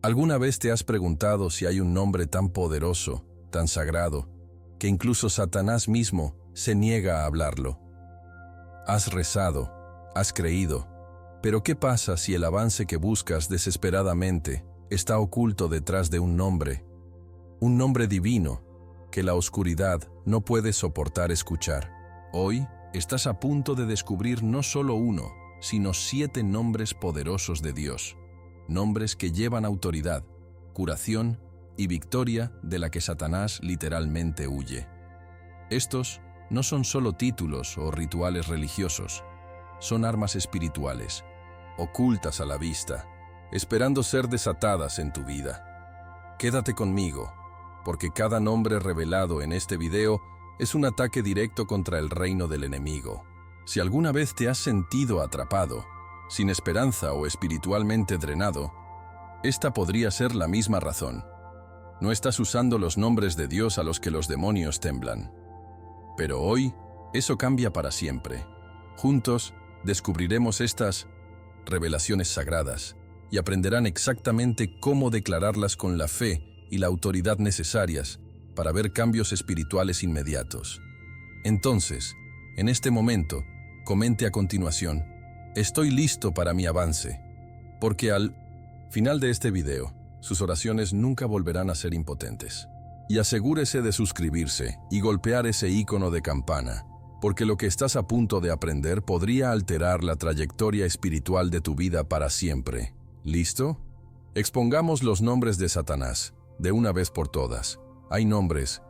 ¿Alguna vez te has preguntado si hay un nombre tan poderoso, tan sagrado, que incluso Satanás mismo se niega a hablarlo? Has rezado, has creído, pero ¿qué pasa si el avance que buscas desesperadamente está oculto detrás de un nombre divino, que la oscuridad no puede soportar escuchar? Hoy estás a punto de descubrir no solo uno, sino 7 nombres poderosos de Dios. Nombres que llevan autoridad, curación y victoria de la que Satanás literalmente huye. Estos no son solo títulos o rituales religiosos, son armas espirituales, ocultas a la vista, esperando ser desatadas en tu vida. Quédate conmigo, porque cada nombre revelado en este video es un ataque directo contra el reino del enemigo. Si alguna vez te has sentido atrapado, sin esperanza o espiritualmente drenado, esta podría ser la misma razón. No estás usando los nombres de Dios a los que los demonios temblan. Pero hoy, eso cambia para siempre. Juntos, descubriremos estas revelaciones sagradas y aprenderán exactamente cómo declararlas con la fe y la autoridad necesarias para ver cambios espirituales inmediatos. Entonces, en este momento, comente a continuación: estoy listo para mi avance, porque al final de este video, sus oraciones nunca volverán a ser impotentes. Y asegúrese de suscribirse y golpear ese icono de campana, porque lo que estás a punto de aprender podría alterar la trayectoria espiritual de tu vida para siempre. ¿Listo? Expongamos los nombres de Satanás, de una vez por todas. Hay nombres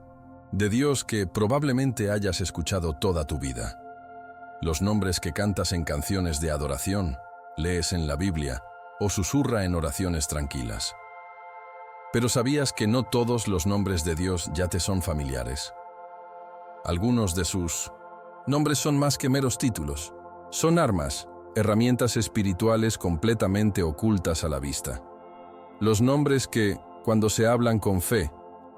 de Dios que probablemente hayas escuchado toda tu vida. Los nombres que cantas en canciones de adoración, lees en la Biblia o susurra en oraciones tranquilas. Pero ¿sabías que no todos los nombres de Dios ya te son familiares? Algunos de sus nombres son más que meros títulos. Son armas, herramientas espirituales completamente ocultas a la vista. Los nombres que, cuando se hablan con fe,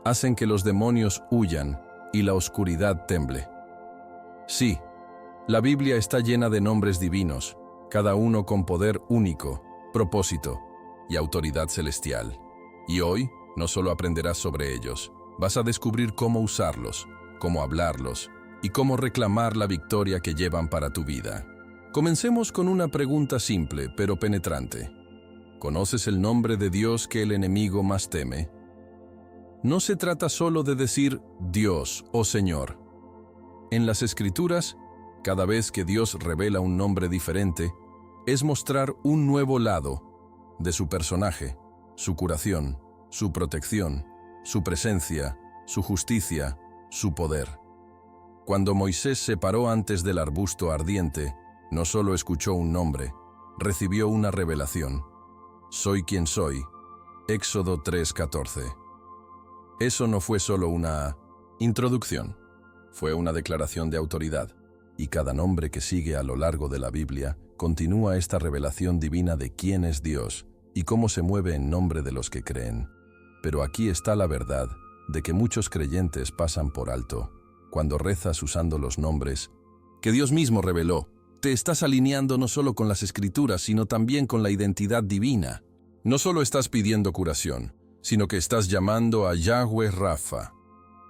hacen que los demonios huyan y la oscuridad temble. Sí, la Biblia está llena de nombres divinos, cada uno con poder único, propósito y autoridad celestial. Y hoy no solo aprenderás sobre ellos, vas a descubrir cómo usarlos, cómo hablarlos y cómo reclamar la victoria que llevan para tu vida. Comencemos con una pregunta simple pero penetrante. ¿Conoces el nombre de Dios que el enemigo más teme? No se trata solo de decir Dios o Señor. En las Escrituras, cada vez que Dios revela un nombre diferente, es mostrar un nuevo lado de su personaje, su curación, su protección, su presencia, su justicia, su poder. Cuando Moisés se paró antes del arbusto ardiente, no solo escuchó un nombre, recibió una revelación. Soy quien soy. Éxodo 3:14. Eso no fue solo una introducción, fue una declaración de autoridad. Y cada nombre que sigue a lo largo de la Biblia continúa esta revelación divina de quién es Dios y cómo se mueve en nombre de los que creen. Pero aquí está la verdad de que muchos creyentes pasan por alto. Cuando rezas usando los nombres que Dios mismo reveló, te estás alineando no solo con las Escrituras, sino también con la identidad divina. No solo estás pidiendo curación, sino que estás llamando a Yahweh Rafa.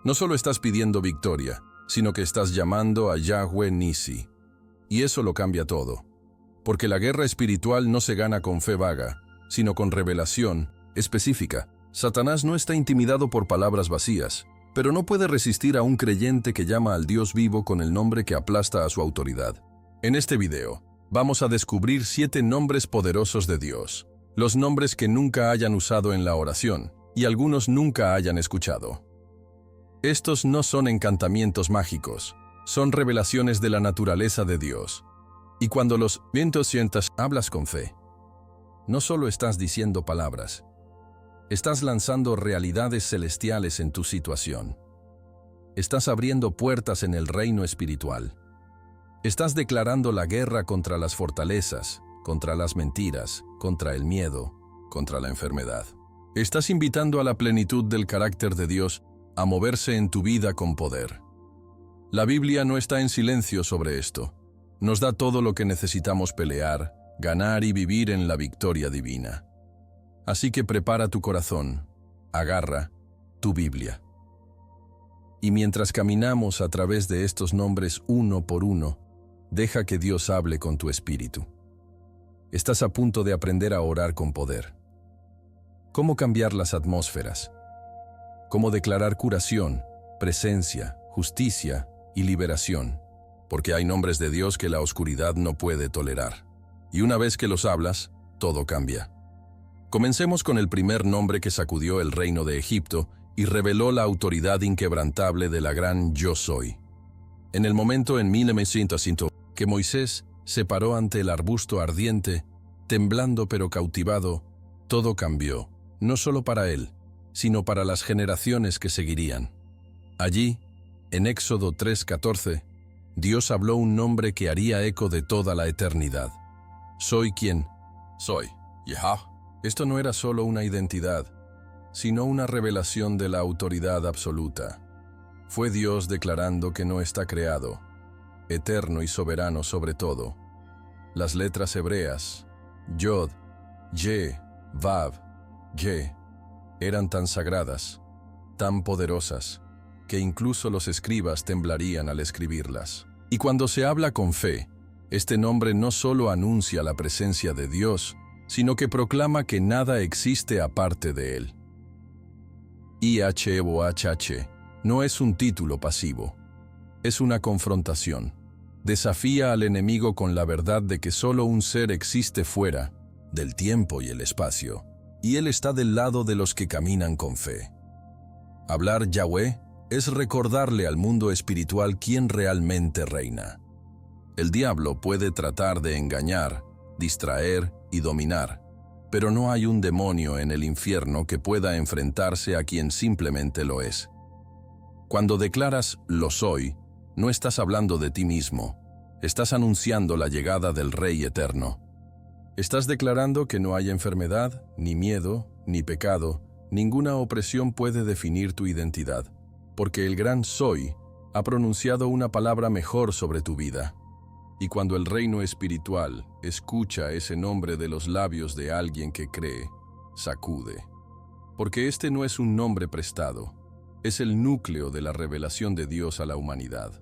No solo estás pidiendo victoria, sino que estás llamando a Yahweh Nisi. Y eso lo cambia todo. Porque la guerra espiritual no se gana con fe vaga, sino con revelación específica. Satanás no está intimidado por palabras vacías, pero no puede resistir a un creyente que llama al Dios vivo con el nombre que aplasta a su autoridad. En este video, vamos a descubrir 7 nombres poderosos de Dios. Los nombres que nunca hayan usado en la oración, y algunos nunca hayan escuchado. Estos no son encantamientos mágicos, son revelaciones de la naturaleza de Dios. Y cuando los sientas, hablas con fe. No solo estás diciendo palabras, estás lanzando realidades celestiales en tu situación. Estás abriendo puertas en el reino espiritual. Estás declarando la guerra contra las fortalezas, contra las mentiras, contra el miedo, contra la enfermedad. Estás invitando a la plenitud del carácter de Dios a moverse en tu vida con poder. La Biblia no está en silencio sobre esto. Nos da todo lo que necesitamos pelear, ganar y vivir en la victoria divina. Así que prepara tu corazón, agarra tu Biblia. Y mientras caminamos a través de estos nombres uno por uno, deja que Dios hable con tu espíritu. Estás a punto de aprender a orar con poder. ¿Cómo cambiar las atmósferas? ¿Cómo declarar curación, presencia, justicia y liberación? Porque hay nombres de Dios que la oscuridad no puede tolerar. Y una vez que los hablas, todo cambia. Comencemos con el primer nombre que sacudió el reino de Egipto y reveló la autoridad inquebrantable de la gran Yo Soy. En el momento en 1900 que Moisés se paró ante el arbusto ardiente, temblando pero cautivado, todo cambió, no solo para él, sino para las generaciones que seguirían. Allí, en Éxodo 3:14, Dios habló un nombre que haría eco de toda la eternidad. Soy quien soy, Yahweh. Esto no era solo una identidad, sino una revelación de la autoridad absoluta. Fue Dios declarando que no está creado, eterno y soberano sobre todo. Las letras hebreas, Yod, Ye, Vav, Ye, eran tan sagradas, tan poderosas, que incluso los escribas temblarían al escribirlas. Y cuando se habla con fe, este nombre no solo anuncia la presencia de Dios, sino que proclama que nada existe aparte de Él. IHOHH no es un título pasivo, es una confrontación. Desafía al enemigo con la verdad de que solo un ser existe fuera del tiempo y el espacio, y Él está del lado de los que caminan con fe. Hablar Yahweh es recordarle al mundo espiritual quién realmente reina. El diablo puede tratar de engañar, distraer y dominar, pero no hay un demonio en el infierno que pueda enfrentarse a quien simplemente lo es. Cuando declaras «lo soy», no estás hablando de ti mismo, estás anunciando la llegada del Rey Eterno. Estás declarando que no hay enfermedad, ni miedo, ni pecado, ninguna opresión puede definir tu identidad, porque el gran Soy ha pronunciado una palabra mejor sobre tu vida. Y cuando el reino espiritual escucha ese nombre de los labios de alguien que cree, sacude. Porque este no es un nombre prestado, es el núcleo de la revelación de Dios a la humanidad.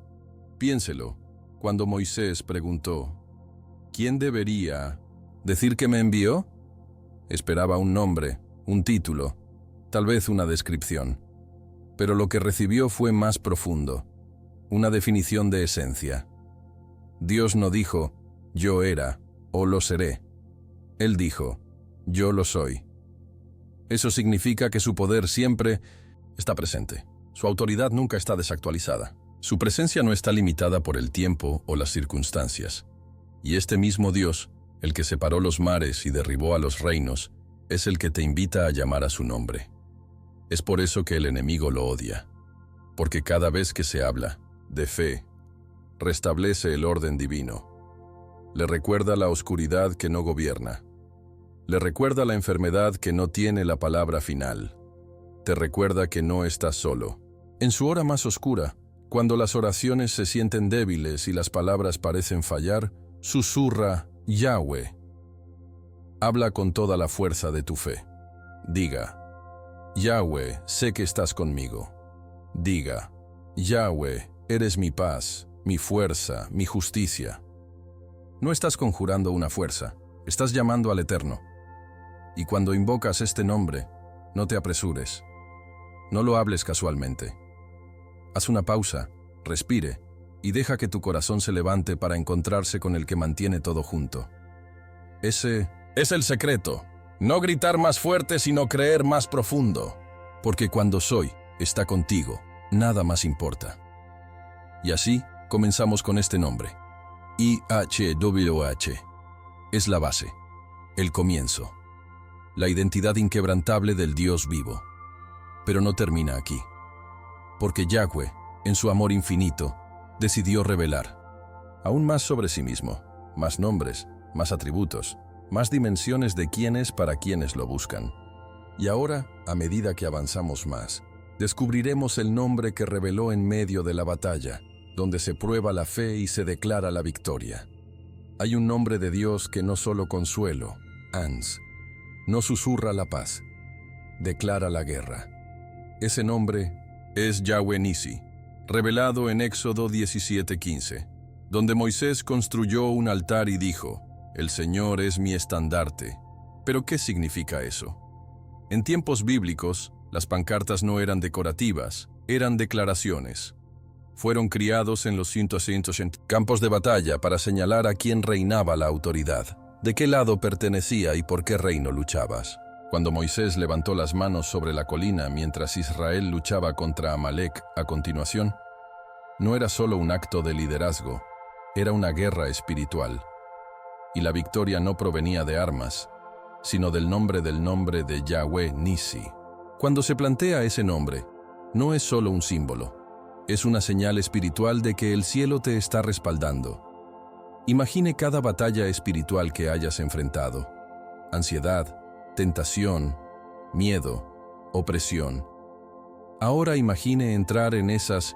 Piénselo, cuando Moisés preguntó, ¿quién debería decir que me envió? Esperaba un nombre, un título, tal vez una descripción. Pero lo que recibió fue más profundo, una definición de esencia. Dios no dijo, yo era, o lo seré. Él dijo, yo lo soy. Eso significa que su poder siempre está presente. Su autoridad nunca está desactualizada. Su presencia no está limitada por el tiempo o las circunstancias. Y este mismo Dios, el que separó los mares y derribó a los reinos, es el que te invita a llamar a su nombre. Es por eso que el enemigo lo odia. Porque cada vez que se habla de fe, restablece el orden divino. Le recuerda la oscuridad que no gobierna. Le recuerda la enfermedad que no tiene la palabra final. Te recuerda que no estás solo. En su hora más oscura, cuando las oraciones se sienten débiles y las palabras parecen fallar, susurra Yahweh. Habla con toda la fuerza de tu fe. Diga, Yahweh, sé que estás conmigo. Diga, Yahweh, eres mi paz, mi fuerza, mi justicia. No estás conjurando una fuerza, estás llamando al Eterno. Y cuando invocas este nombre, no te apresures. No lo hables casualmente. Haz una pausa, respire, y deja que tu corazón se levante para encontrarse con el que mantiene todo junto. Ese es el secreto. No gritar más fuerte, sino creer más profundo. Porque cuando Soy está contigo, nada más importa. Y así comenzamos con este nombre. IHWH. Es la base, el comienzo, la identidad inquebrantable del Dios vivo. Pero no termina aquí. Porque Yahweh, en su amor infinito, decidió revelar aún más sobre sí mismo, más nombres, más atributos, más dimensiones de quién es para quienes lo buscan. Y ahora, a medida que avanzamos más, descubriremos el nombre que reveló en medio de la batalla, donde se prueba la fe y se declara la victoria. Hay un nombre de Dios que no solo consuelo, Ans, no susurra la paz, declara la guerra. Ese nombre es Yahweh Nisi, revelado en Éxodo 17:15, donde Moisés construyó un altar y dijo, «El Señor es mi estandarte». ¿Pero qué significa eso? En tiempos bíblicos, las pancartas no eran decorativas, eran declaraciones. Fueron criados en los 160 campos de batalla para señalar a quién reinaba la autoridad, de qué lado pertenecía y por qué reino luchabas. Cuando Moisés levantó las manos sobre la colina mientras Israel luchaba contra Amalek a continuación, no era solo un acto de liderazgo, era una guerra espiritual. Y la victoria no provenía de armas, sino del nombre de Yahweh Nisi. Cuando se plantea ese nombre, no es solo un símbolo, es una señal espiritual de que el cielo te está respaldando. Imagine cada batalla espiritual que hayas enfrentado: ansiedad, tentación, miedo, opresión. Ahora imagine entrar en esas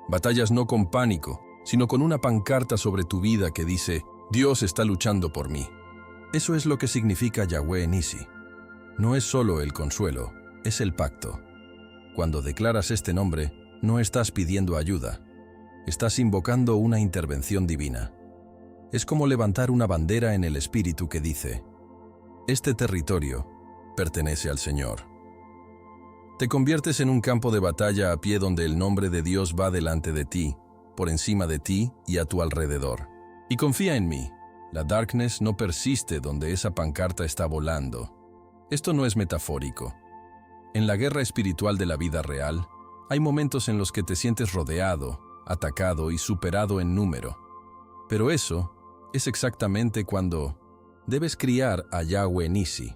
batallas no con pánico, sino con una pancarta sobre tu vida que dice, Dios está luchando por mí. Eso es lo que significa Yahweh Nisi. No es solo el consuelo, es el pacto. Cuando declaras este nombre, no estás pidiendo ayuda, estás invocando una intervención divina. Es como levantar una bandera en el espíritu que dice, este territorio pertenece al Señor. Te conviertes en un campo de batalla a pie donde el nombre de Dios va delante de ti, por encima de ti y a tu alrededor. Y confía en mí, la darkness no persiste donde esa pancarta está volando. Esto no es metafórico. En la guerra espiritual de la vida real, hay momentos en los que te sientes rodeado, atacado y superado en número. Pero eso es exactamente cuando debes criar a Yahweh Nisi.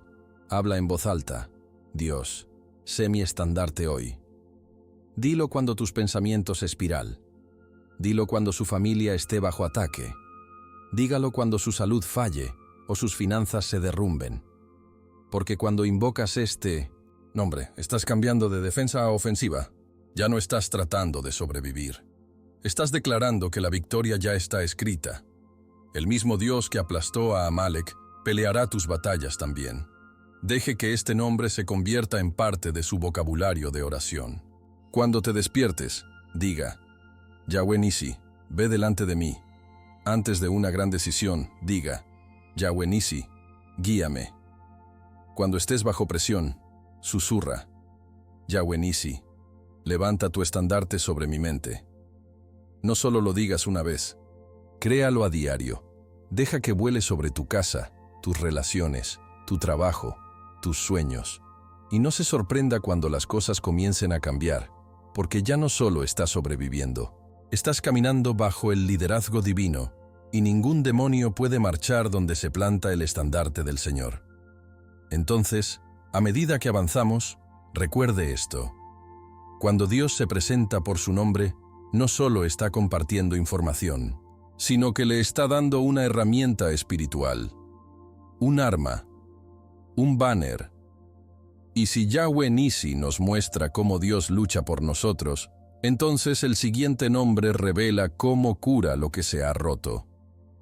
Habla en voz alta, Dios, sé mi estandarte hoy. Dilo cuando tus pensamientos espiral. Dilo cuando su familia esté bajo ataque. Dígalo cuando su salud falle o sus finanzas se derrumben. Porque cuando invocas este nombre, estás cambiando de defensa a ofensiva. Ya no estás tratando de sobrevivir. Estás declarando que la victoria ya está escrita. El mismo Dios que aplastó a Amalek peleará tus batallas también. Deje que este nombre se convierta en parte de su vocabulario de oración. Cuando te despiertes, diga, Yahweh Nisi, ve delante de mí. Antes de una gran decisión, diga, Yahweh Nisi, guíame. Cuando estés bajo presión, susurra, Yahweh Nisi, levanta tu estandarte sobre mi mente. No solo lo digas una vez, créalo a diario. Deja que vuele sobre tu casa, tus relaciones, tu trabajo, tus sueños. Y no se sorprenda cuando las cosas comiencen a cambiar, porque ya no solo estás sobreviviendo, estás caminando bajo el liderazgo divino, y ningún demonio puede marchar donde se planta el estandarte del Señor. Entonces, a medida que avanzamos, recuerde esto. Cuando Dios se presenta por su nombre, no solo está compartiendo información, sino que le está dando una herramienta espiritual, un arma, un banner. Y si Yahweh Nisi nos muestra cómo Dios lucha por nosotros, entonces el siguiente nombre revela cómo cura lo que se ha roto,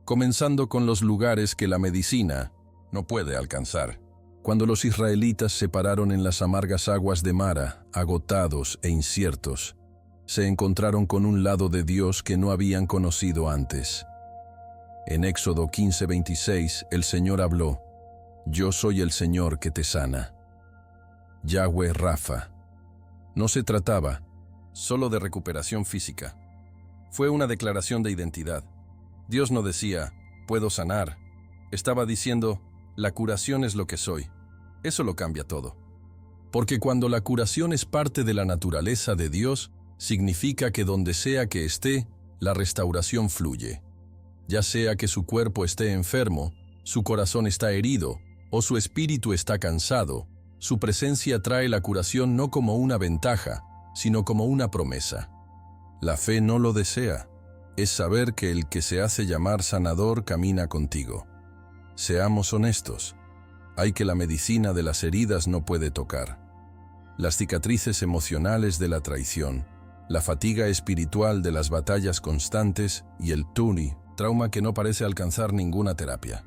comenzando con los lugares que la medicina no puede alcanzar. Cuando los israelitas se pararon en las amargas aguas de Mara, agotados e inciertos, se encontraron con un lado de Dios que no habían conocido antes. En Éxodo 15:26, el Señor habló, Yo soy el Señor que te sana. Yahweh Rafa. No se trataba solo de recuperación física. Fue una declaración de identidad. Dios no decía, puedo sanar. Estaba diciendo, la curación es lo que soy. Eso lo cambia todo. Porque cuando la curación es parte de la naturaleza de Dios, significa que donde sea que esté, la restauración fluye. Ya sea que su cuerpo esté enfermo, su corazón está herido, o su espíritu está cansado, su presencia trae la curación no como una ventaja, sino como una promesa. La fe no lo desea, es saber que el que se hace llamar sanador camina contigo. Seamos honestos, hay que la medicina de las heridas no puede tocar. Las cicatrices emocionales de la traición, la fatiga espiritual de las batallas constantes y el trauma que no parece alcanzar ninguna terapia.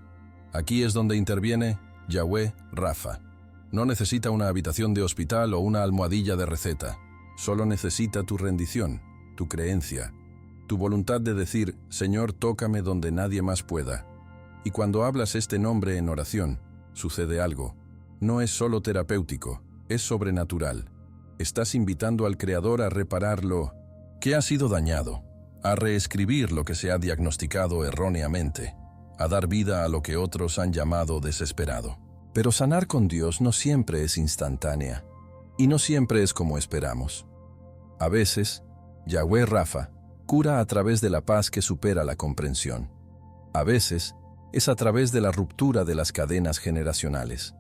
Aquí es donde interviene Yahweh Rafa. No necesita una habitación de hospital o una almohadilla de receta. Solo necesita tu rendición, tu creencia, tu voluntad de decir, Señor, tócame donde nadie más pueda. Y cuando hablas este nombre en oración, sucede algo. No es solo terapéutico, es sobrenatural. Estás invitando al Creador a reparar lo que ha sido dañado, a reescribir lo que se ha diagnosticado erróneamente, a dar vida a lo que otros han llamado desesperado. Pero sanar con Dios no siempre es instantánea, y no siempre es como esperamos. A veces, Yahweh Rafa cura a través de la paz que supera la comprensión. A veces, es a través de la ruptura de las cadenas generacionales.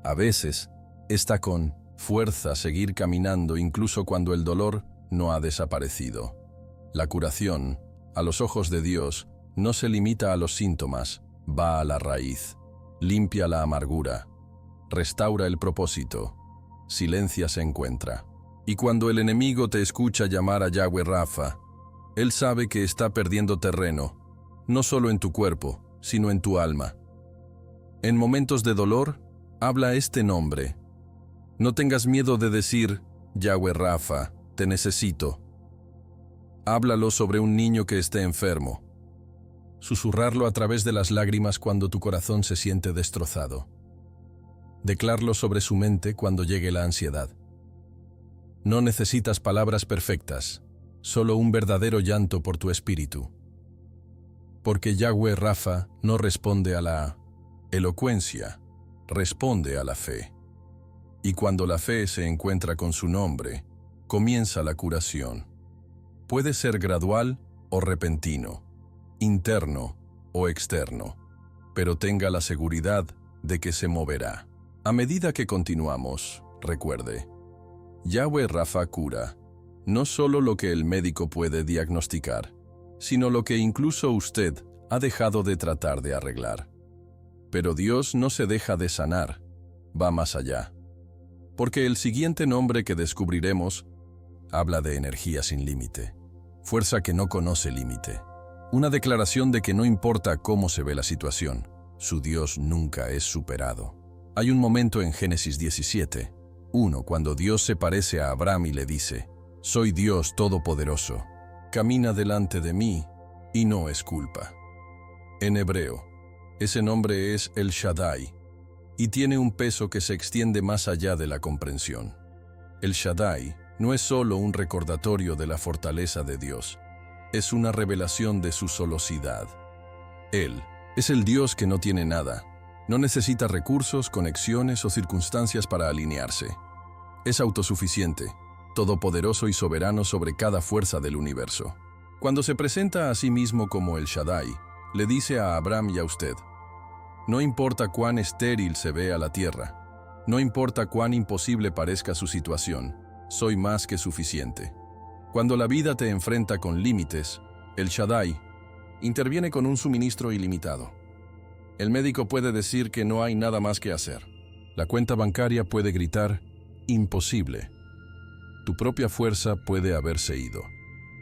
A veces, está con fuerza seguir caminando incluso cuando el dolor no ha desaparecido. La curación, a los ojos de Dios, no se limita a los síntomas, va a la raíz. Limpia la amargura, restaura el propósito, silencia se encuentra. Y cuando el enemigo te escucha llamar a Yahweh Rafa, él sabe que está perdiendo terreno, no solo en tu cuerpo, sino en tu alma. En momentos de dolor, habla este nombre. No tengas miedo de decir, Yahweh Rafa, te necesito. Háblalo sobre un niño que esté enfermo. Susurrarlo a través de las lágrimas cuando tu corazón se siente destrozado. Declararlo sobre su mente cuando llegue la ansiedad. No necesitas palabras perfectas, solo un verdadero llanto por tu espíritu. Porque Yahweh Rafa no responde a la elocuencia, responde a la fe. Y cuando la fe se encuentra con su nombre, comienza la curación. Puede ser gradual o repentino, interno o externo, pero tenga la seguridad de que se moverá. A medida que continuamos, recuerde, Yahweh Rafa cura, no solo lo que el médico puede diagnosticar, sino lo que incluso usted ha dejado de tratar de arreglar. Pero Dios no se deja de sanar, va más allá. Porque el siguiente nombre que descubriremos habla de energía sin límite, fuerza que no conoce límite. Una declaración de que no importa cómo se ve la situación, su Dios nunca es superado. Hay un momento en Génesis 17:1 cuando Dios se parece a Abraham y le dice, «Soy Dios Todopoderoso, camina delante de mí y no es culpa». En hebreo, ese nombre es El Shaddai y tiene un peso que se extiende más allá de la comprensión. El Shaddai no es solo un recordatorio de la fortaleza de Dios, es una revelación de su solosidad. Él es el Dios que no tiene nada, no necesita recursos, conexiones o circunstancias para alinearse. Es autosuficiente, todopoderoso y soberano sobre cada fuerza del universo. Cuando se presenta a sí mismo como el Shaddai, le dice a Abraham y a usted, no importa cuán estéril se vea la tierra, no importa cuán imposible parezca su situación, soy más que suficiente. Cuando la vida te enfrenta con límites, el Shaddai interviene con un suministro ilimitado. El médico puede decir que no hay nada más que hacer. La cuenta bancaria puede gritar, imposible. Tu propia fuerza puede haberse ido,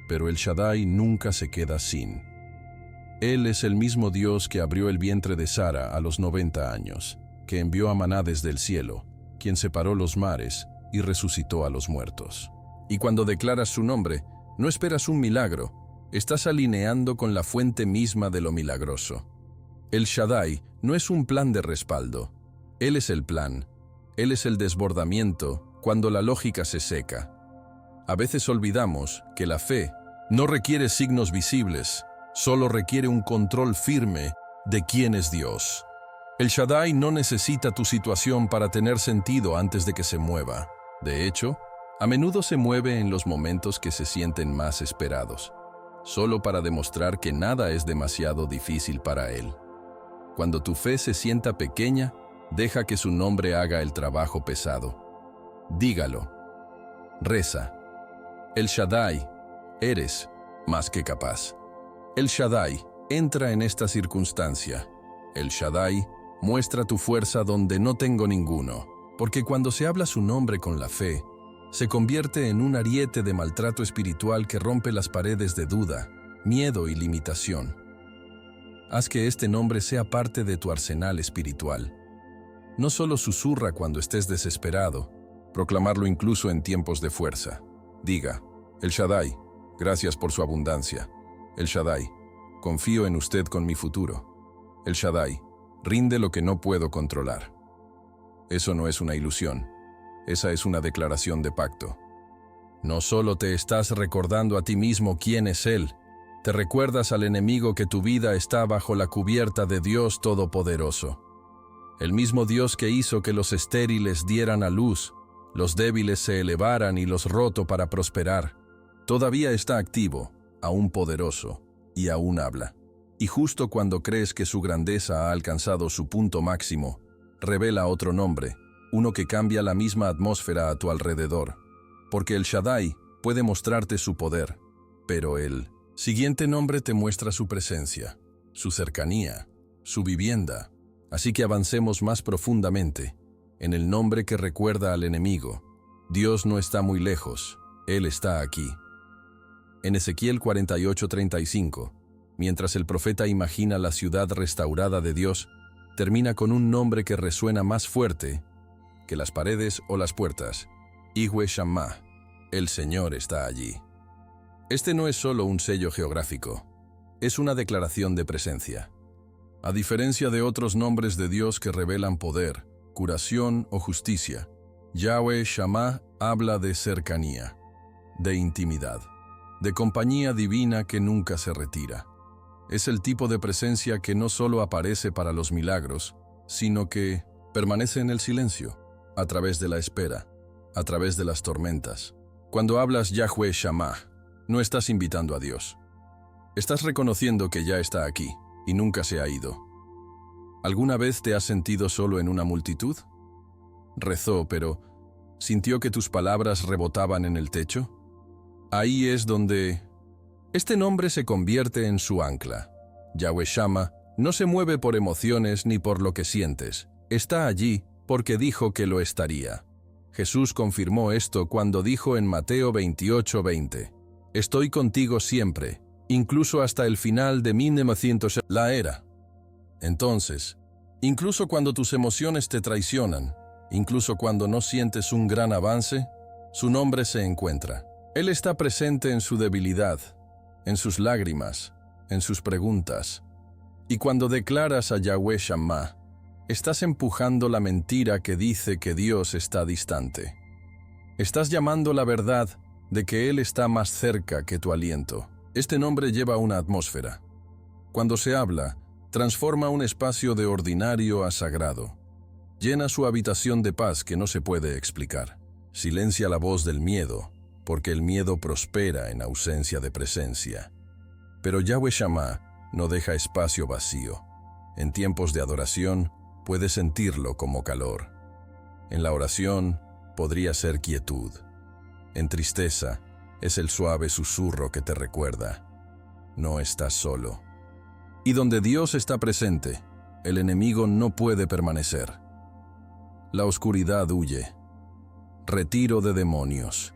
pero el Shaddai nunca se queda sin. Él es el mismo Dios que abrió el vientre de Sara a los 90 años, que envió a maná desde el cielo, quien separó los mares y resucitó a los muertos. Y cuando declaras su nombre, no esperas un milagro, estás alineando con la fuente misma de lo milagroso. El Shaddai no es un plan de respaldo, Él es el plan, Él es el desbordamiento cuando la lógica se seca. A veces olvidamos que la fe no requiere signos visibles, solo requiere un control firme de quién es Dios. El Shaddai no necesita tu situación para tener sentido antes de que se mueva. De hecho, a menudo se mueve en los momentos que se sienten más esperados, solo para demostrar que nada es demasiado difícil para Él. Cuando tu fe se sienta pequeña, deja que su nombre haga el trabajo pesado. Dígalo. Reza. El Shaddai, eres más que capaz. El Shaddai entra en esta circunstancia. El Shaddai muestra tu fuerza donde no tengo ninguno, porque cuando se habla su nombre con la fe, se convierte en un ariete de maltrato espiritual que rompe las paredes de duda, miedo y limitación. Haz que este nombre sea parte de tu arsenal espiritual. No solo susurra cuando estés desesperado, proclamarlo incluso en tiempos de fuerza. Diga, El Shaddai, gracias por su abundancia. El Shaddai, confío en usted con mi futuro. El Shaddai, rinde lo que no puedo controlar. Eso no es una ilusión, esa es una declaración de pacto. No solo te estás recordando a ti mismo quién es Él, te recuerdas al enemigo que tu vida está bajo la cubierta de Dios Todopoderoso. El mismo Dios que hizo que los estériles dieran a luz, los débiles se elevaran y los rotos para prosperar, todavía está activo, aún poderoso, y aún habla. Y justo cuando crees que su grandeza ha alcanzado su punto máximo, revela otro nombre, uno que cambia la misma atmósfera a tu alrededor. Porque el Shaddai puede mostrarte su poder, pero el siguiente nombre te muestra su presencia, su cercanía, su vivienda. Así que avancemos más profundamente, en el nombre que recuerda al enemigo. Dios no está muy lejos, Él está aquí. En Ezequiel 48:35, mientras el profeta imagina la ciudad restaurada de Dios, termina con un nombre que resuena más fuerte que las paredes o las puertas. Yahweh Shammah, el Señor está allí. Este no es solo un sello geográfico, es una declaración de presencia. A diferencia de otros nombres de Dios que revelan poder, curación o justicia, Yahweh Shammah habla de cercanía, de intimidad, de compañía divina que nunca se retira. Es el tipo de presencia que no solo aparece para los milagros, sino que permanece en el silencio, a través de la espera, a través de las tormentas. Cuando hablas Yahweh Shammah, no estás invitando a Dios. Estás reconociendo que ya está aquí y nunca se ha ido. ¿Alguna vez te has sentido solo en una multitud? Rezó, pero ¿sintió que tus palabras rebotaban en el techo? Ahí es donde este nombre se convierte en su ancla. Yahweh Shammah no se mueve por emociones ni por lo que sientes. Está allí porque dijo que lo estaría. Jesús confirmó esto cuando dijo en Mateo 28:20, «Estoy contigo siempre, incluso hasta el final de 1900 la era». Entonces, incluso cuando tus emociones te traicionan, incluso cuando no sientes un gran avance, su nombre se encuentra. Él está presente en su debilidad, en sus lágrimas, en sus preguntas. Y cuando declaras a Yahweh Shammah, estás empujando la mentira que dice que Dios está distante. Estás llamando la verdad de que Él está más cerca que tu aliento. Este nombre lleva una atmósfera. Cuando se habla, transforma un espacio de ordinario a sagrado. Llena su habitación de paz que no se puede explicar. Silencia la voz del miedo, porque el miedo prospera en ausencia de presencia. Pero Yahweh Shammah no deja espacio vacío. En tiempos de adoración, puedes sentirlo como calor. En la oración, podría ser quietud. En tristeza, es el suave susurro que te recuerda: no estás solo. Y donde Dios está presente, el enemigo no puede permanecer. La oscuridad huye. Retiro de demonios.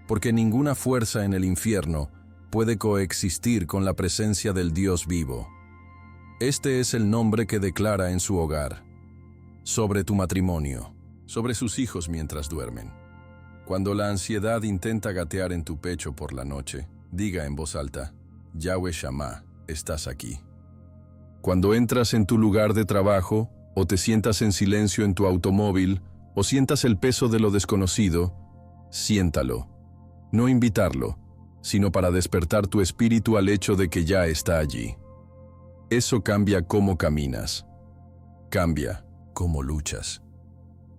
Porque ninguna fuerza en el infierno puede coexistir con la presencia del Dios vivo. Este es el nombre que declara en su hogar, sobre tu matrimonio, sobre sus hijos mientras duermen. Cuando la ansiedad intenta gatear en tu pecho por la noche, diga en voz alta: Yahweh Shammah, estás aquí. Cuando entras en tu lugar de trabajo, o te sientas en silencio en tu automóvil, o sientas el peso de lo desconocido, siéntalo. No invitarlo, sino para despertar tu espíritu al hecho de que ya está allí. Eso cambia cómo caminas. Cambia cómo luchas.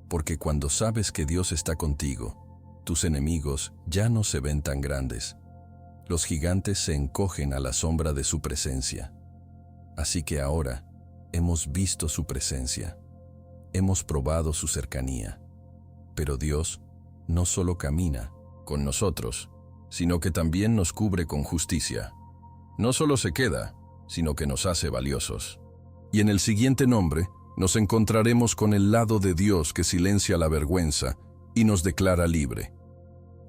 Porque cuando sabes que Dios está contigo, tus enemigos ya no se ven tan grandes. Los gigantes se encogen a la sombra de su presencia. Así que ahora hemos visto su presencia. Hemos probado su cercanía. Pero Dios no solo camina con nosotros, sino que también nos cubre con justicia. No solo se queda, sino que nos hace valiosos. Y en el siguiente nombre, nos encontraremos con el lado de Dios que silencia la vergüenza y nos declara libre.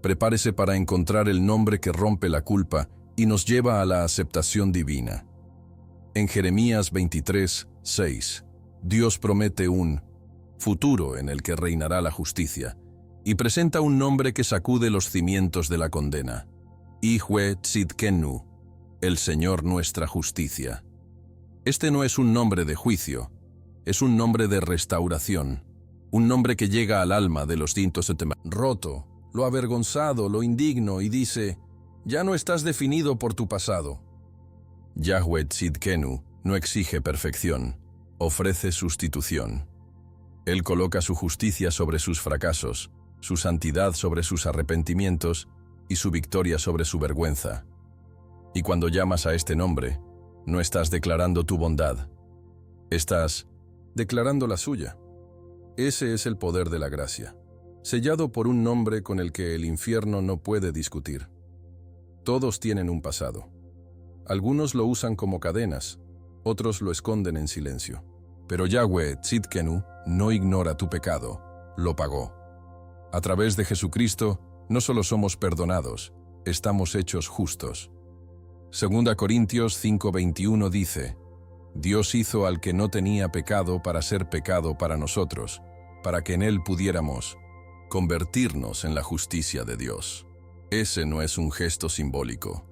Prepárese para encontrar el nombre que rompe la culpa y nos lleva a la aceptación divina. En Jeremías 23:6, Dios promete un futuro en el que reinará la justicia, y presenta un nombre que sacude los cimientos de la condena. Yahweh Tzidkenu, el Señor nuestra justicia. Este no es un nombre de juicio, es un nombre de restauración, un nombre que llega al alma de los distintos roto, lo avergonzado, lo indigno, y dice: ya no estás definido por tu pasado. Yahweh Tzidkenu no exige perfección, ofrece sustitución. Él coloca su justicia sobre sus fracasos, su santidad sobre sus arrepentimientos y su victoria sobre su vergüenza. Y cuando llamas a este nombre, no estás declarando tu bondad, estás declarando la suya. Ese es el poder de la gracia, sellado por un nombre con el que el infierno no puede discutir. Todos tienen un pasado. Algunos lo usan como cadenas, otros lo esconden en silencio. Pero Yahweh Tzidkenu no ignora tu pecado, lo pagó. A través de Jesucristo, no solo somos perdonados, estamos hechos justos. 2 Corintios 5:21 dice: Dios hizo al que no tenía pecado para ser pecado para nosotros, para que en él pudiéramos convertirnos en la justicia de Dios. Ese no es un gesto simbólico,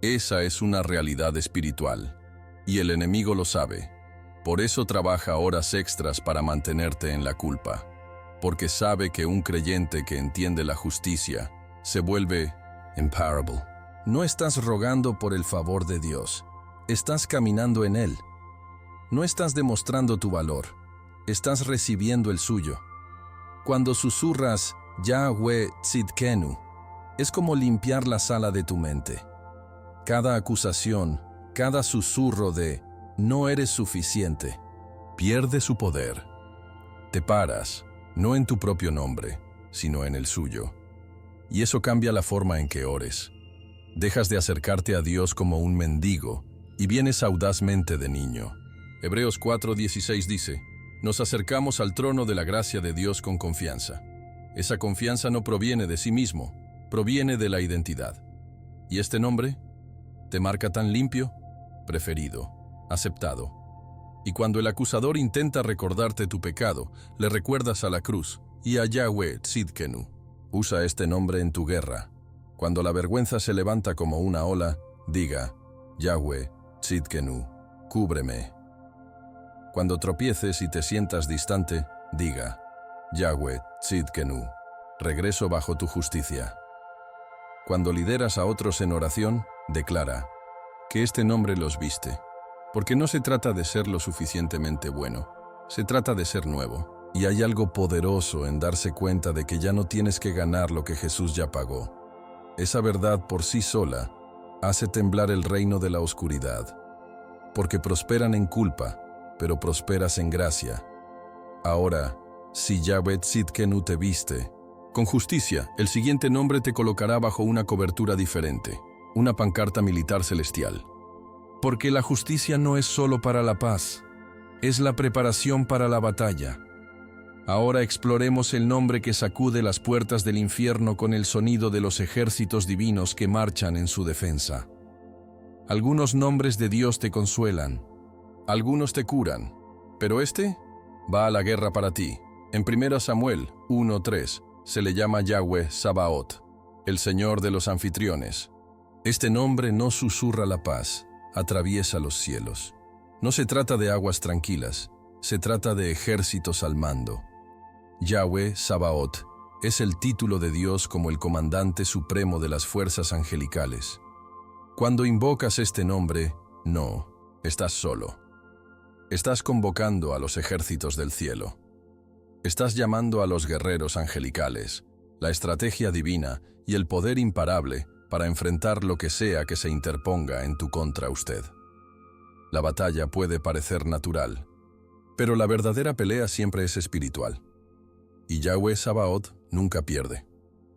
esa es una realidad espiritual, y el enemigo lo sabe. Por eso trabaja horas extras para mantenerte en la culpa, porque sabe que un creyente que entiende la justicia se vuelve imparable. No estás rogando por el favor de Dios, estás caminando en Él. No estás demostrando tu valor, estás recibiendo el suyo. Cuando susurras Yahweh Tzidkenu, es como limpiar la sala de tu mente. Cada acusación, cada susurro de no eres suficiente, pierde su poder. Te paras, no en tu propio nombre, sino en el suyo. Y eso cambia la forma en que ores. Dejas de acercarte a Dios como un mendigo y vienes audazmente de niño. Hebreos 4:16 dice: nos acercamos al trono de la gracia de Dios con confianza. Esa confianza no proviene de sí mismo, proviene de la identidad. ¿Y este nombre? ¿Te marca tan limpio? Preferido, aceptado. Y cuando el acusador intenta recordarte tu pecado, le recuerdas a la cruz y a Yahweh Tzidkenu. Usa este nombre en tu guerra. Cuando la vergüenza se levanta como una ola, diga: Yahweh Tzidkenu, cúbreme. Cuando tropieces y te sientas distante, diga: Yahweh Tzidkenu, regreso bajo tu justicia. Cuando lideras a otros en oración, declara que este nombre los viste, porque no se trata de ser lo suficientemente bueno, se trata de ser nuevo. Y hay algo poderoso en darse cuenta de que ya no tienes que ganar lo que Jesús ya pagó. Esa verdad por sí sola hace temblar el reino de la oscuridad, porque prosperan en culpa, pero prosperas en gracia. Ahora, si Yahweh Tzidkenu te viste, con justicia, el siguiente nombre te colocará bajo una cobertura diferente, una pancarta militar celestial. Porque la justicia no es solo para la paz, es la preparación para la batalla. Ahora exploremos el nombre que sacude las puertas del infierno con el sonido de los ejércitos divinos que marchan en su defensa. Algunos nombres de Dios te consuelan, algunos te curan, pero este va a la guerra para ti. En 1 Samuel 1:3 se le llama Yahweh Sabaoth, el Señor de los anfitriones. Este nombre no susurra la paz, atraviesa los cielos. No se trata de aguas tranquilas, se trata de ejércitos al mando. Yahweh Sabaoth es el título de Dios como el comandante supremo de las fuerzas angelicales. Cuando invocas este nombre, no estás solo. Estás convocando a los ejércitos del cielo. Estás llamando a los guerreros angelicales, la estrategia divina y el poder imparable para enfrentar lo que sea que se interponga en tu contra usted. La batalla puede parecer natural, pero la verdadera pelea siempre es espiritual. Y Yahweh Sabaoth nunca pierde.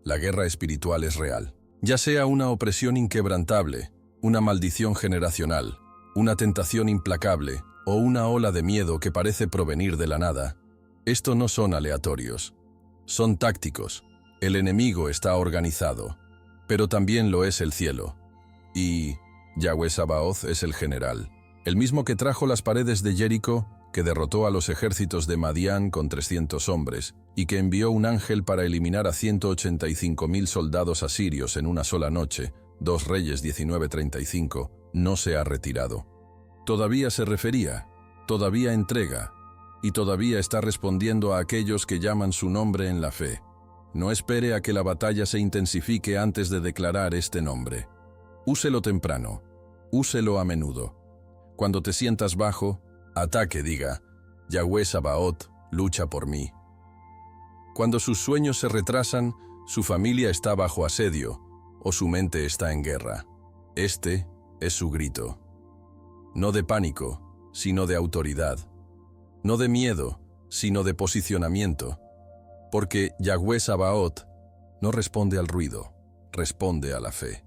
La guerra espiritual es real. Ya sea una opresión inquebrantable, una maldición generacional, una tentación implacable o una ola de miedo que parece provenir de la nada, esto no son aleatorios. Son tácticos. El enemigo está organizado, pero también lo es el cielo. Y Yahweh Sabaoth es el general, el mismo que trajo las paredes de Jericó que derrotó a los ejércitos de Madián con 300 hombres, y que envió un ángel para eliminar a 185.000 soldados asirios en una sola noche, 2 Reyes 19:35, no se ha retirado. Todavía se refería, todavía entrega, y todavía está respondiendo a aquellos que llaman su nombre en la fe. No espere a que la batalla se intensifique antes de declarar este nombre. Úselo temprano, úselo a menudo. Cuando te sientas bajo, ataque, diga, Yahweh Sabaoth, lucha por mí. Cuando sus sueños se retrasan, su familia está bajo asedio, o su mente está en guerra. Este es su grito. No de pánico, sino de autoridad. No de miedo, sino de posicionamiento. Porque Yahweh Sabaoth no responde al ruido, responde a la fe.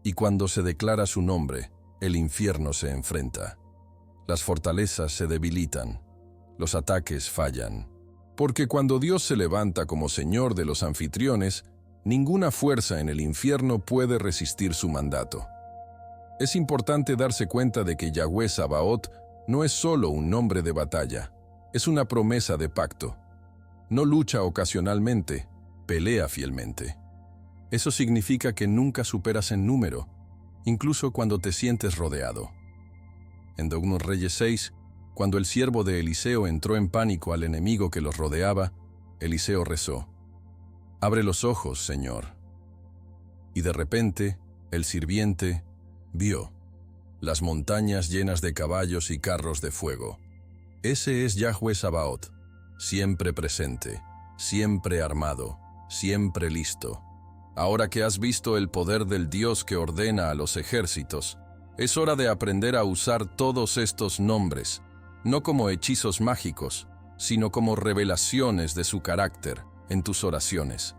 Y cuando se declara su nombre, el infierno se enfrenta. Las fortalezas se debilitan, los ataques fallan. Porque cuando Dios se levanta como Señor de los anfitriones, ninguna fuerza en el infierno puede resistir su mandato. Es importante darse cuenta de que Yahweh Sabaoth no es solo un nombre de batalla, es una promesa de pacto. No lucha ocasionalmente, pelea fielmente. Eso significa que nunca superas en número, incluso cuando te sientes rodeado. En 2 Reyes 6, cuando el siervo de Eliseo entró en pánico al enemigo que los rodeaba, Eliseo rezó: «Abre los ojos, Señor». Y de repente, el sirviente vio las montañas llenas de caballos y carros de fuego. Ese es Yahweh Sabaoth, siempre presente, siempre armado, siempre listo. Ahora que has visto el poder del Dios que ordena a los ejércitos, es hora de aprender a usar todos estos nombres, no como hechizos mágicos, sino como revelaciones de su carácter en tus oraciones.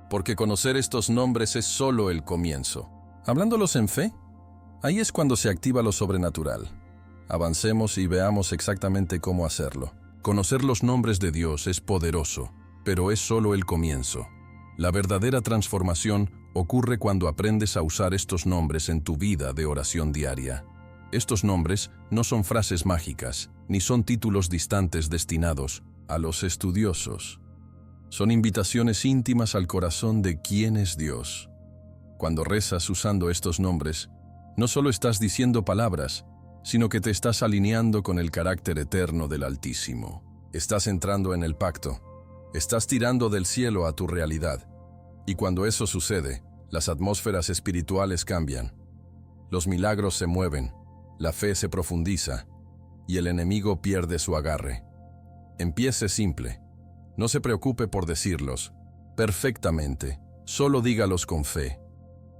Porque conocer estos nombres es solo el comienzo. Hablándolos en fe, ahí es cuando se activa lo sobrenatural. Avancemos y veamos exactamente cómo hacerlo. Conocer los nombres de Dios es poderoso, pero es solo el comienzo. La verdadera transformación ocurre cuando aprendes a usar estos nombres en tu vida de oración diaria. Estos nombres no son frases mágicas, ni son títulos distantes destinados a los estudiosos. Son invitaciones íntimas al corazón de quién es Dios. Cuando rezas usando estos nombres, no solo estás diciendo palabras, sino que te estás alineando con el carácter eterno del Altísimo. Estás entrando en el pacto. Estás tirando del cielo a tu realidad. Y cuando eso sucede, las atmósferas espirituales cambian. Los milagros se mueven, la fe se profundiza, y el enemigo pierde su agarre. Empiece simple. No se preocupe por decirlos perfectamente, solo dígalos con fe.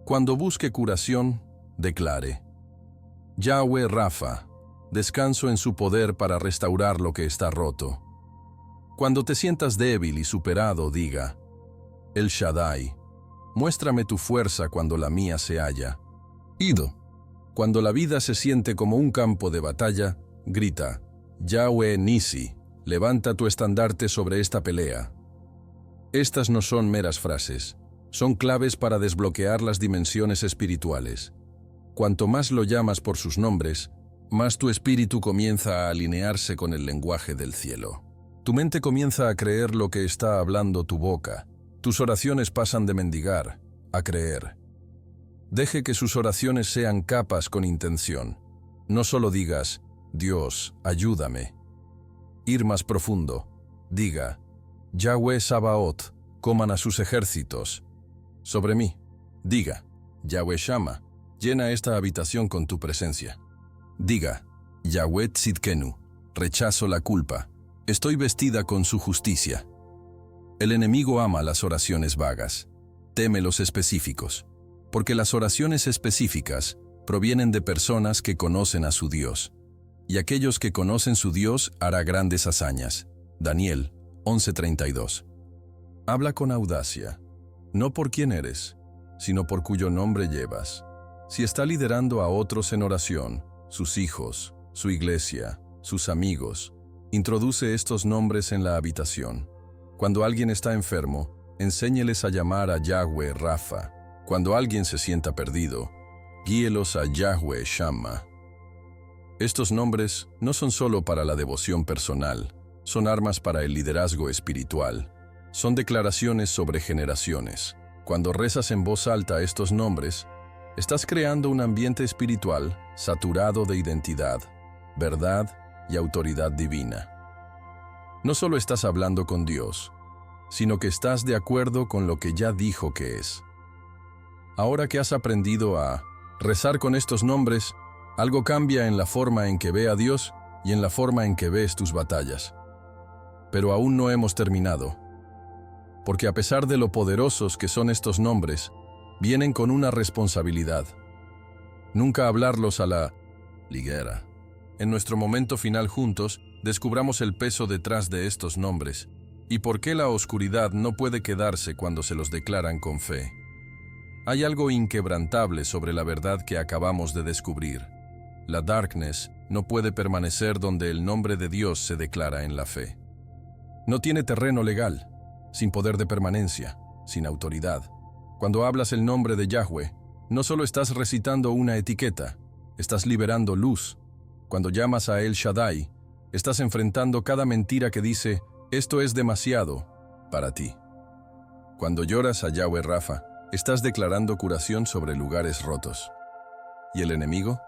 Cuando busque curación, declare: Yahweh Rafa, descanso en su poder para restaurar lo que está roto. Cuando te sientas débil y superado, diga: El Shaddai, muéstrame tu fuerza cuando la mía se halla. Ido. Cuando la vida se siente como un campo de batalla, grita: Yahweh Nisi, levanta tu estandarte sobre esta pelea. Estas no son meras frases, son claves para desbloquear las dimensiones espirituales. Cuanto más lo llamas por sus nombres, más tu espíritu comienza a alinearse con el lenguaje del cielo. Tu mente comienza a creer lo que está hablando tu boca. Tus oraciones pasan de mendigar a creer. Deje que sus oraciones sean capas con intención. No solo digas: Dios, ayúdame. Ir más profundo. Diga: Yahweh Sabaoth, coman a sus ejércitos sobre mí. Diga: Yahweh Shama, llena esta habitación con tu presencia. Diga: Yahweh Tzidkenu, rechazo la culpa. Estoy vestida con su justicia. El enemigo ama las oraciones vagas. Teme los específicos. Porque las oraciones específicas provienen de personas que conocen a su Dios. Y aquellos que conocen su Dios hará grandes hazañas. Daniel 11:32. Habla con audacia, no por quién eres, sino por cuyo nombre llevas. Si está liderando a otros en oración, sus hijos, su iglesia, sus amigos, introduce estos nombres en la habitación. Cuando alguien está enfermo, enséñeles a llamar a Yahweh Rafa. Cuando alguien se sienta perdido, guíelos a Yahweh Shama. Estos nombres no son solo para la devoción personal, son armas para el liderazgo espiritual. Son declaraciones sobre generaciones. Cuando rezas en voz alta estos nombres, estás creando un ambiente espiritual saturado de identidad, verdad y autoridad divina. No solo estás hablando con Dios, sino que estás de acuerdo con lo que ya dijo que es. Ahora que has aprendido a rezar con estos nombres, algo cambia en la forma en que ve a Dios y en la forma en que ves tus batallas. Pero aún no hemos terminado, porque a pesar de lo poderosos que son estos nombres, vienen con una responsabilidad. Nunca hablarlos a la ligera. En nuestro momento final juntos, descubramos el peso detrás de estos nombres y por qué la oscuridad no puede quedarse cuando se los declaran con fe. Hay algo inquebrantable sobre la verdad que acabamos de descubrir. La darkness no puede permanecer donde el nombre de Dios se declara en la fe. No tiene terreno legal, sin poder de permanencia, sin autoridad. Cuando hablas el nombre de Yahweh, no solo estás recitando una etiqueta, estás liberando luz. Cuando llamas a El Shaddai, estás enfrentando cada mentira que dice, esto es demasiado para ti. Cuando lloras a Yahweh Rafa, estás declarando curación sobre lugares rotos. ¿Y el enemigo?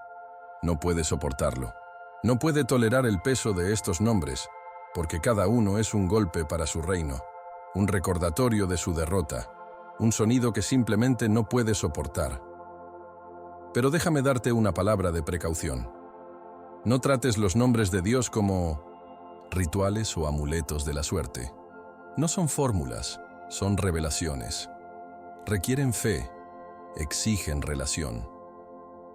No puede soportarlo. No puede tolerar el peso de estos nombres, porque cada uno es un golpe para su reino, un recordatorio de su derrota, un sonido que simplemente no puede soportar. Pero déjame darte una palabra de precaución. No trates los nombres de Dios como rituales o amuletos de la suerte. No son fórmulas, son revelaciones. Requieren fe, exigen relación.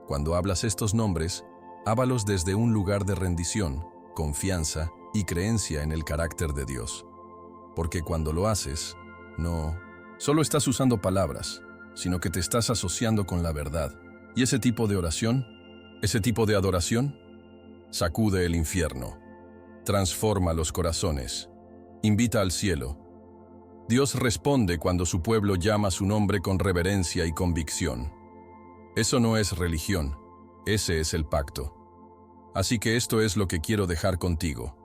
Cuando hablas estos nombres, hábalos desde un lugar de rendición, confianza y creencia en el carácter de Dios. Porque cuando lo haces, no solo estás usando palabras, sino que te estás asociando con la verdad. Y ese tipo de oración, ese tipo de adoración, sacude el infierno, transforma los corazones, invita al cielo. Dios responde cuando su pueblo llama su nombre con reverencia y convicción. Eso no es religión, ese es el pacto. Así que esto es lo que quiero dejar contigo.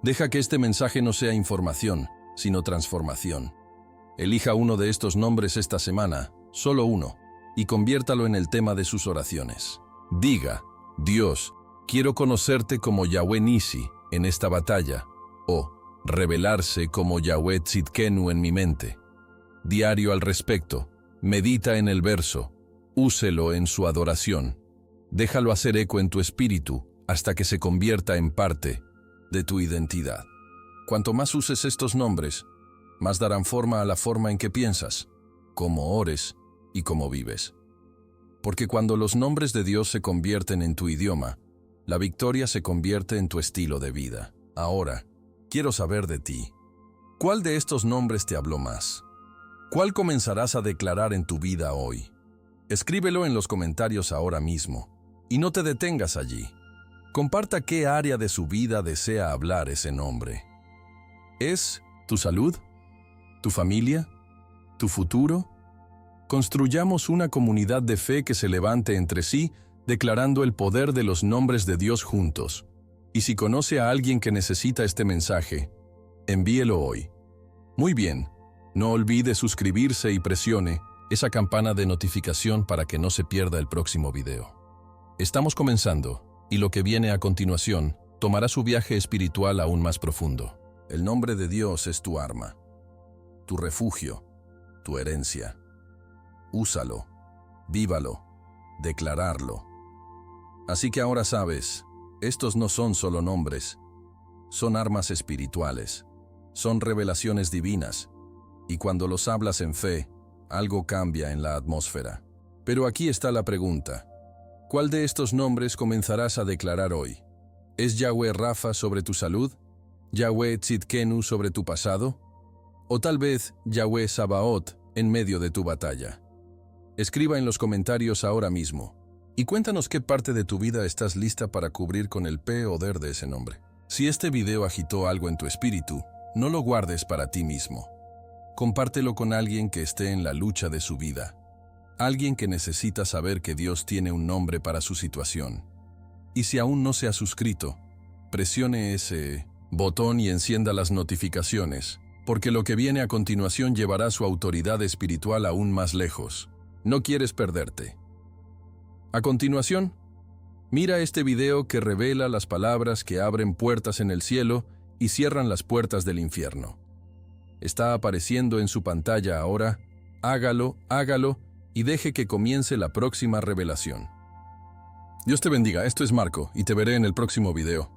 Deja que este mensaje no sea información, sino transformación. Elija uno de estos nombres esta semana, solo uno, y conviértalo en el tema de sus oraciones. Diga, Dios, quiero conocerte como Yahweh Nisi en esta batalla, o revelarse como Yahweh Tzidkenu en mi mente. Diario al respecto, medita en el verso, úselo en su adoración. Déjalo hacer eco en tu espíritu hasta que se convierta en parte de tu identidad. Cuanto más uses estos nombres, más darán forma a la forma en que piensas, cómo ores y cómo vives. Porque cuando los nombres de Dios se convierten en tu idioma, la victoria se convierte en tu estilo de vida. Ahora, quiero saber de ti. ¿Cuál de estos nombres te habló más? ¿Cuál comenzarás a declarar en tu vida hoy? Escríbelo en los comentarios ahora mismo, y no te detengas allí. Comparta qué área de su vida desea hablar ese nombre. ¿Es tu salud? ¿Tu familia? ¿Tu futuro? Construyamos una comunidad de fe que se levante entre sí, declarando el poder de los nombres de Dios juntos. Y si conoce a alguien que necesita este mensaje, envíelo hoy. Muy bien, no olvide suscribirse y presione esa campana de notificación para que no se pierda el próximo video. Estamos comenzando, y lo que viene a continuación tomará su viaje espiritual aún más profundo. El nombre de Dios es tu arma, tu refugio, tu herencia. Úsalo, vívalo, declararlo. Así que ahora sabes, estos no son solo nombres, son armas espirituales, son revelaciones divinas, y cuando los hablas en fe, algo cambia en la atmósfera. Pero aquí está la pregunta. ¿Cuál de estos nombres comenzarás a declarar hoy? ¿Es Yahweh Rafa sobre tu salud? ¿Yahweh Tzidkenu sobre tu pasado? ¿O tal vez Yahweh Sabaoth en medio de tu batalla? Escriba en los comentarios ahora mismo y cuéntanos qué parte de tu vida estás lista para cubrir con el poder de ese nombre. Si este video agitó algo en tu espíritu, no lo guardes para ti mismo. Compártelo con alguien que esté en la lucha de su vida. Alguien que necesita saber que Dios tiene un nombre para su situación. Y si aún no se ha suscrito, presione ese botón y encienda las notificaciones, porque lo que viene a continuación llevará su autoridad espiritual aún más lejos. No quieres perderte. A continuación, mira este video que revela las palabras que abren puertas en el cielo y cierran las puertas del infierno. Está apareciendo en su pantalla ahora. Hágalo, hágalo y deje que comience la próxima revelación. Dios te bendiga, esto es Marco y te veré en el próximo video.